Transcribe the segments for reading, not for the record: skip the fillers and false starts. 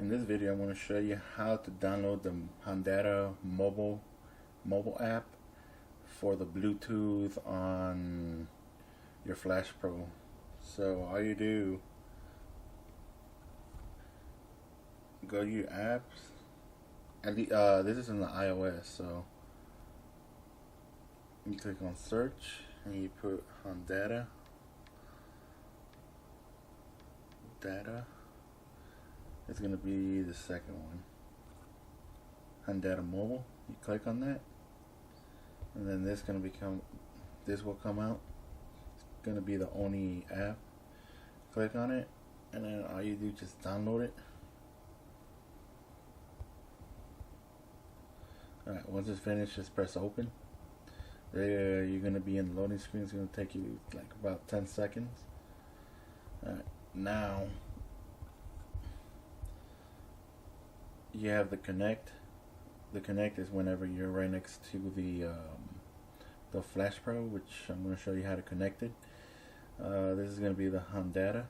In this video, I'm going to show you how to download the Hondata mobile app for the Bluetooth on your Flash Pro. So all you do, go to your apps. This is in the iOS, so you click on search and you put Hondata. It's going to be the second one, Hondata Mobile. You click on that, and then this will come out. It's going to be the only app. Click on it, and then all you do is just download it. Alright, once it's finished, just press open. There, you're going to be in the loading screen. It's going to take you like about 10 seconds. Alright, now you have the connect. The connect is whenever you're right next to the Flash Pro, which I'm going to show you how to connect it. This is going to be the Hondata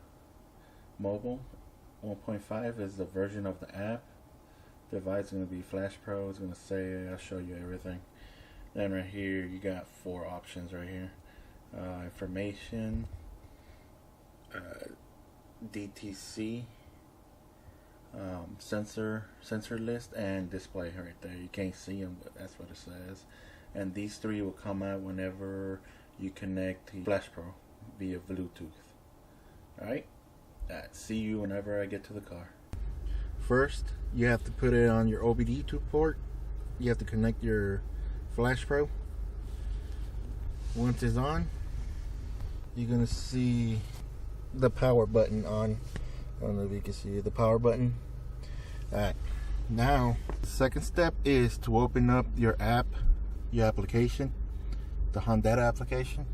Mobile 1.5 is the version of the app. Device is going to be Flash Pro. It's going to say, I'll show you everything. Then right here you got 4 options right here. Information, DTC, sensor list, and display right there. You can't see them, but that's what it says. And these 3 will come out whenever you connect the Flash Pro via Bluetooth. Alright, see you whenever I get to the car. First, you have to put it on your OBD2 port. You have to connect your Flash Pro. Once it's on, you're gonna see the power button on. I don't know if you can see the power button. Alright, now the second step is to open up your app, your application, the Hondata application.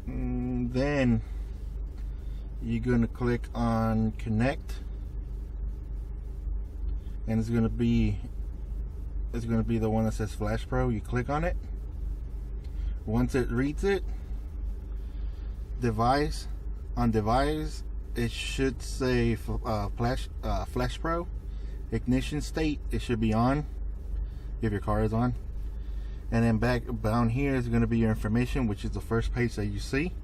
Then you're going to click on connect, and it's going to be the one that says Flash Pro. You click on it. Once it reads it, device, it should say Flash Pro. Ignition state, it should be on if your car is on. And then back down here is going to be your information, which is the first page that you see.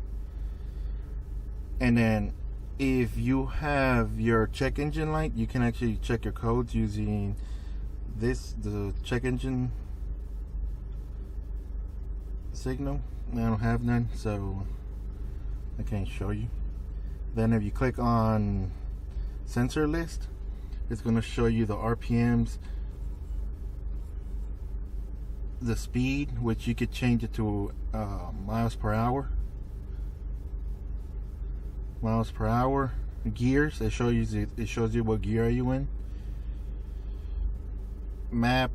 And then if you have your check engine light, you can actually check your codes using the check engine signal. I don't have none, so I can't show you. Then if you click on sensor list, it's going to show you the RPMs, the speed, which you could change it to miles per hour. Gears, it shows you what gear are you in. Map,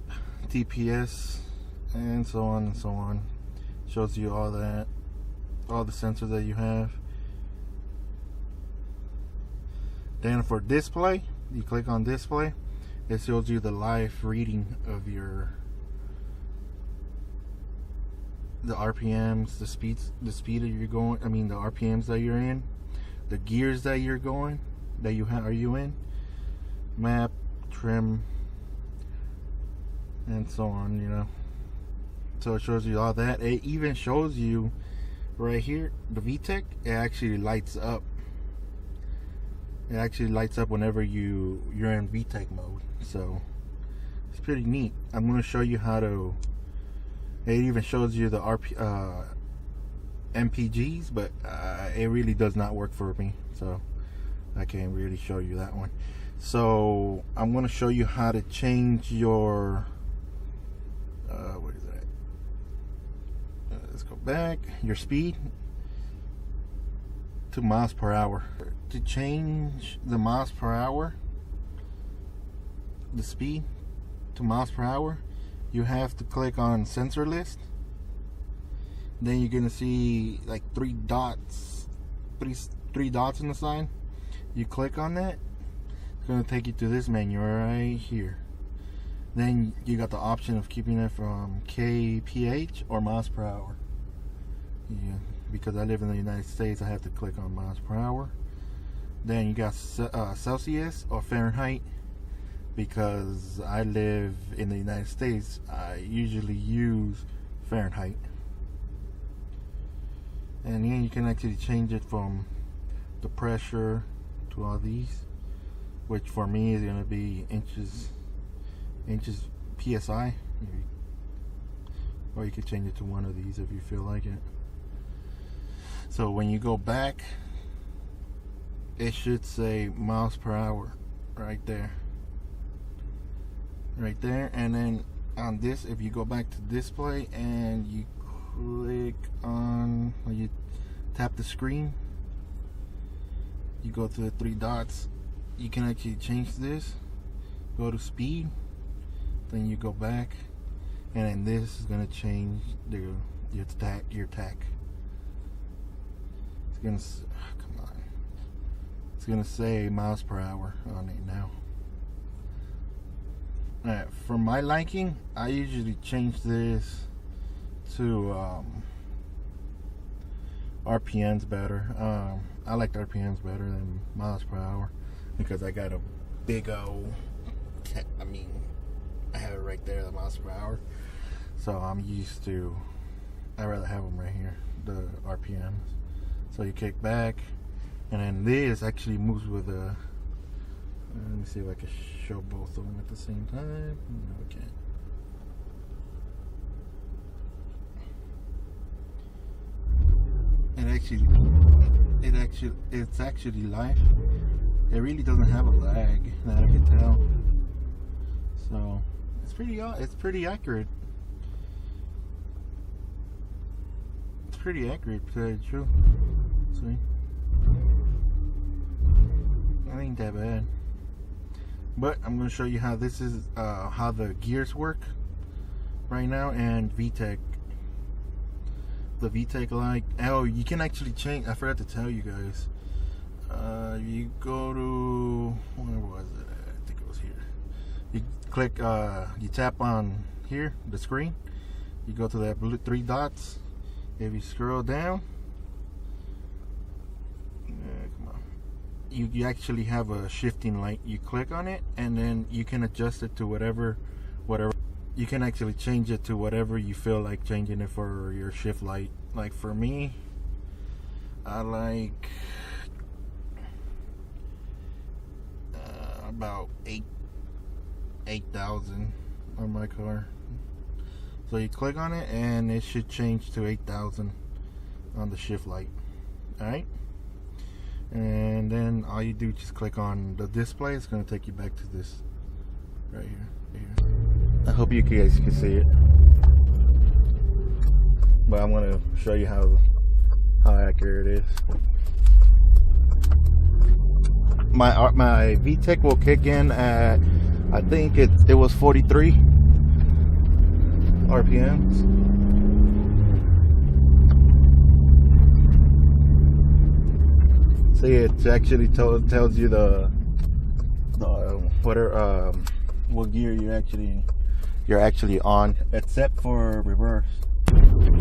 TPS, and so on and so on. Shows you all that, all the sensors that you have. Then for display, you click on display. It shows you the live reading of the RPMs, the speed that you're going. I mean the RPMs that you're in, the gears that you're going, are you in, map, trim, and so on. You know. So it shows you all that. It even shows you right here the VTEC. It actually lights up. It actually lights up whenever you're in VTEC mode. So it's pretty neat. I'm going to show you how to. It even shows you the MPGs, but it really does not work for me, so I can't really show you that one. So I'm going to show you how to change your what is that? Let's go back. Your speed to miles per hour. To change the miles per hour, the speed to miles per hour, you have to click on sensor list. Then you're gonna see like 3 dots on the side. You click on that, it's gonna take you to this menu right here. Then you got the option of keeping it from kph or miles per hour. You because I live in the United States, I have to click on miles per hour. Then you got Celsius or Fahrenheit. Because I live in the United States, I usually use Fahrenheit. And then you can actually change it from the pressure to all these, which for me is going to be inches PSI. Or you could change it to one of these if you feel like it. So when you go back, it should say miles per hour right there. Right there. And then on this, if you go back to display and you click on, or you tap the screen, you go to the three dots, you can actually change this. Go to speed, then you go back, and then this is gonna change your tack. It's gonna come on. It's gonna say miles per hour on it now. Alright, for my liking, I usually change this to RPMs better. I like RPMs better than miles per hour because I got a big old, I have it right there, the miles per hour. So I'd rather have them right here, the RPMs. So you kick back, and then this actually moves with a, let me see if I can show both of them at the same time. No, I can't. It's actually live. It really doesn't have a lag that I can tell. So it's pretty accurate. It's pretty accurate, to tell you the truth. See, that ain't that bad. But I'm going to show you how this is, how the gears work right now, and VTEC. The VTEC light. Oh, you can actually change. I forgot to tell you guys. You go to, where was it? I think it was here. You click, you tap on here, the screen. You go to that blue three dots. If you scroll down, come on. You actually have a shifting light. You click on it, and then you can adjust it to whatever. You can actually change it to whatever you feel like changing it for your shift light. Like for me, I like about 8,000 on my car. So you click on it, and it should change to 8,000 on the shift light. All right. And then all you do is just click on the display. It's going to take you back to this right here. I hope you guys can see it, but I'm going to show you how accurate it is. My VTEC will kick in at, I think it was 43 RPMs. See, it actually tells you what gear you're actually on, except for reverse.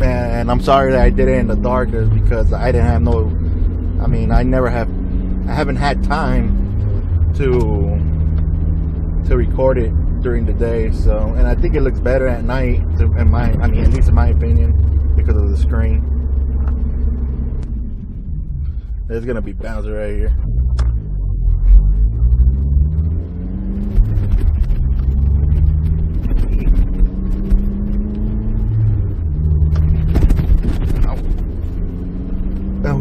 And I'm sorry that I did it in the dark, because I didn't have I haven't had time to record it during the day. So, and I think it looks better at night, at least in my opinion, because of the screen. There's gonna be Bowser right here. Ow.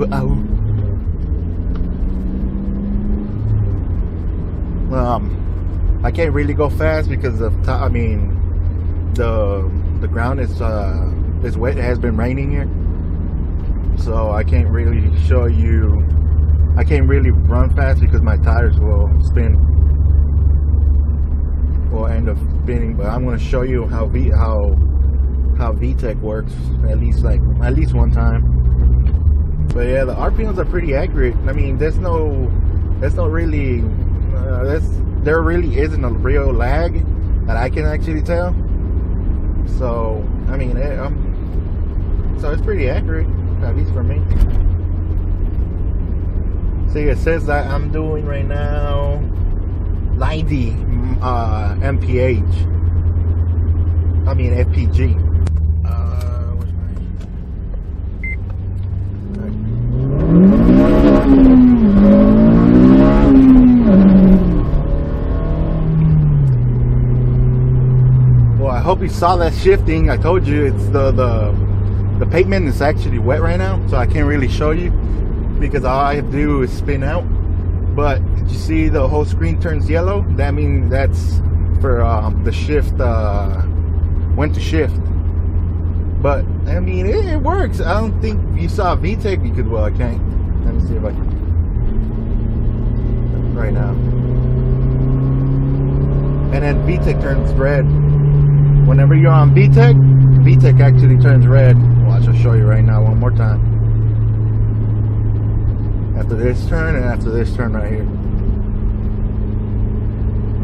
I can't really go fast because of the ground is wet. It has been raining here, so I can't really show you. I can't really run fast because my tires will end up spinning. But I'm going to show you how VTEC works at least one time. But yeah, the RPMs are pretty accurate. I mean, there really isn't a real lag that I can actually tell. So, I mean, so it's pretty accurate. at least for me. See, it says that I'm doing right now 90 mph. I mean FPG. Where's Well, I hope you saw that shifting. I told you it's the pavement is actually wet right now, so I can't really show you because all I have to do is spin out. But did you see the whole screen turns yellow? That means that's for the shift, when to shift. But I mean, it works. I don't think you saw VTEC because, well, I can't. Let me see if I can right now. And then VTEC turns red. Whenever you're on VTEC actually turns red. Watch, I'll show you right now one more time. After this turn and after this turn right here.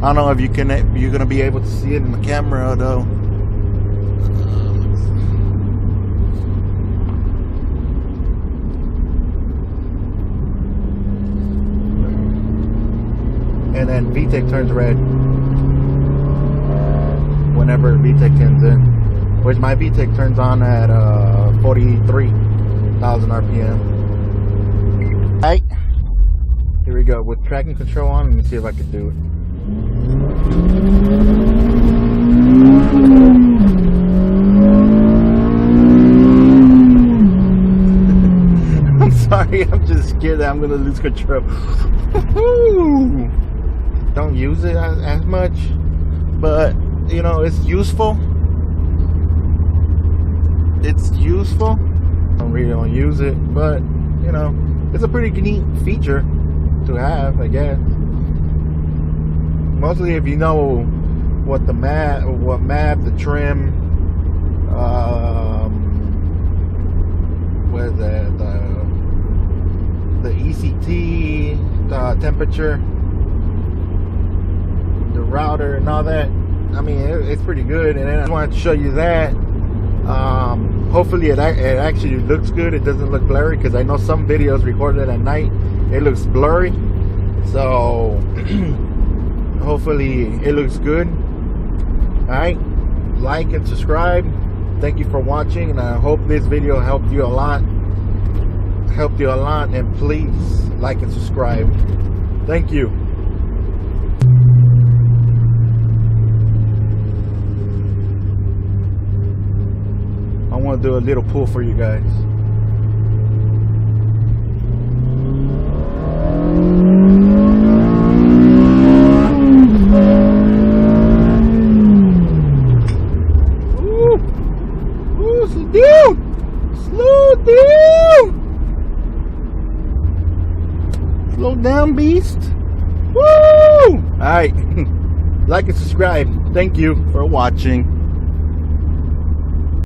I don't know if you're gonna be able to see it in the camera though. And then VTEC turns red whenever VTEC turns in, which my VTEC turns on at 43,000 RPM. Alright, here we go with tracking control on. Let me see if I can do it. I'm sorry, I'm just scared that I'm gonna lose control. Don't use it as much, but you know, it's useful. It's useful. I really don't use it, but you know, it's a pretty neat feature to have, I guess. Mostly if you know what the map, the trim, what is that, the ECT, the temperature, the router, and all that. I mean, it's pretty good. And then I wanted to show you that. Hopefully it actually looks good. It doesn't look blurry, because I know some videos recorded at night, it looks blurry. So hopefully it looks good. Alright, like and subscribe. Thank you for watching, and I hope this video helped you a lot. And please like and subscribe. Thank you. I want to do a little pull for you guys. Ooh, slow down! Slow down! Slow down, beast. Woo! Alright, like and subscribe. Thank you for watching.